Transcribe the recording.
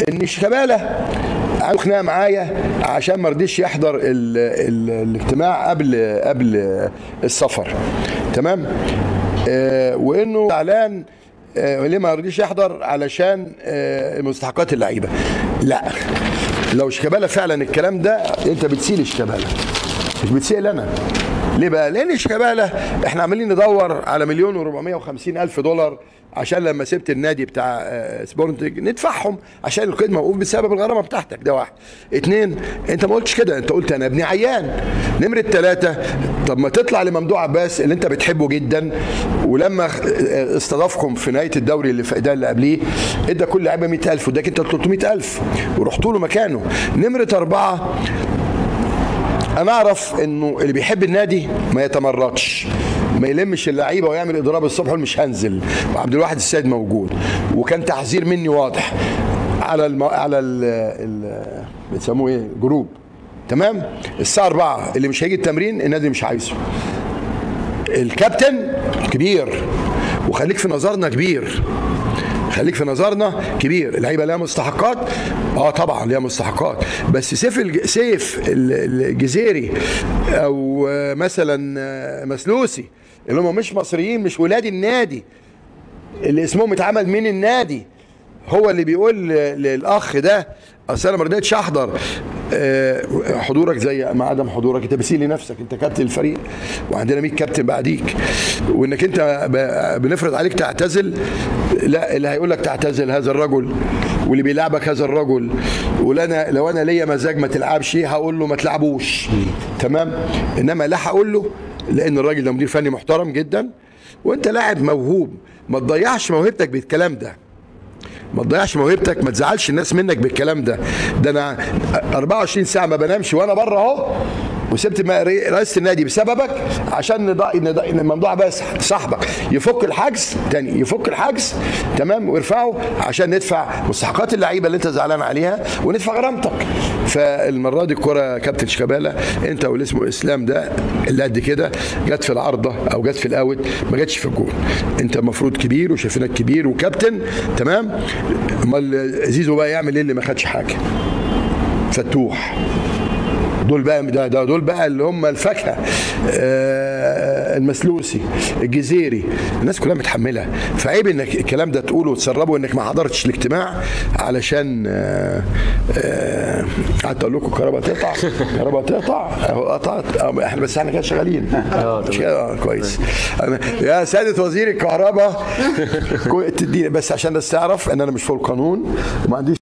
ان شيكابالا عنده خناقه معايا عشان ما رضيش يحضر الاجتماع قبل السفر، تمام؟ وانه زعلان ليه ما رضيش يحضر علشان مستحقات اللعيبه. لا، لو شيكابالا فعلا الكلام ده انت بتسيل شيكابالا مش بتسيل انا. ليه بقى؟ لان شيكابالا احنا عمالين ندور على $1,450,000 عشان لما سبت النادي بتاع سبورتنج ندفعهم عشان القيد موقوف بسبب الغرامه بتاعتك. ده واحد. اتنين، انت ما قلتش كده، انت قلت انا ابني عيان. نمره ثلاثه، طب ما تطلع لممدوح عباس اللي انت بتحبه جدا، ولما استضافكم في نهايه الدوري اللي قبليه ادى كل لعيبه 100,000 واداك انت 300,000 ورحتوا له مكانه. نمره اربعه، انا اعرف انه اللي بيحب النادي ما يتمردش، ما يلمش اللعيبه ويعمل اضراب الصبح مش هنزل، وعبد الواحد السيد موجود، وكان تحذير مني واضح على بيسموه ايه، جروب، تمام؟ الساعه 4 اللي مش هيجي التمرين النادي مش عايزه. الكابتن كبير، وخليك في نظرنا كبير، خليك في نظرنا كبير. اللعيبه لها مستحقات، طبعا ليها مستحقات، بس سيف الجزيري او مثلا مسلوسي اللي هم مش مصريين، مش ولاد النادي، اللي اسمهم اتعمل من النادي، هو اللي بيقول للاخ ده اصل انا ما رضيتش احضر. حضورك زي ما عدم حضورك، انت بتسيء لنفسك، انت كابتن الفريق وعندنا 100 كابتن بعديك، وانك انت بنفرض عليك تعتزل. لا، اللي هيقول لك تعتزل هذا الرجل، واللي بيلعبك هذا الرجل، لو انا ليا مزاج ما تلعبش هقول له ما تلعبوش، تمام؟ انما لا هقول له، لان الراجل ده مدير فني محترم جدا، وانت لاعب موهوب، ما تضيعش موهبتك بالكلام ده، ما تضيعش موهبتك، ما تزعلش الناس منك بالكلام ده. ده انا 24 ساعه ما بنامش وانا بره اهو، وسبت رئيسة النادي بسببك عشان ممدوح عباس صاحبك يفك الحجز تاني، يفك الحجز، تمام، ويرفعه عشان ندفع مستحقات اللعيبه اللي انت زعلان عليها وندفع غرامتك. فالمره دي الكوره كابتن شيكابالا، انت واللي اسمه اسلام ده اللي قد كده، جت في العارضه او جت في الاوت، ما جاتش في الجول. انت المفروض كبير وشايفينك كبير وكابتن، تمام؟ امال زيزو بقى يعمل ايه اللي ما خدش حاجه؟ فتوح دول بقى، دول بقى اللي هم الفاكهه، المسلوسي، الجزيري، الناس كلها متحمله. فعيب انك الكلام ده تقوله وتسربه انك ما حضرتش الاجتماع علشان قعدت اقول لكم الكهرباء تقطع، الكهرباء تقطع، قطعت احنا، بس احنا كده شغالين مش كده؟ كويس. يا سياده وزير الكهرباء تديني بس عشان الناس تعرف ان انا مش فوق القانون وما عنديش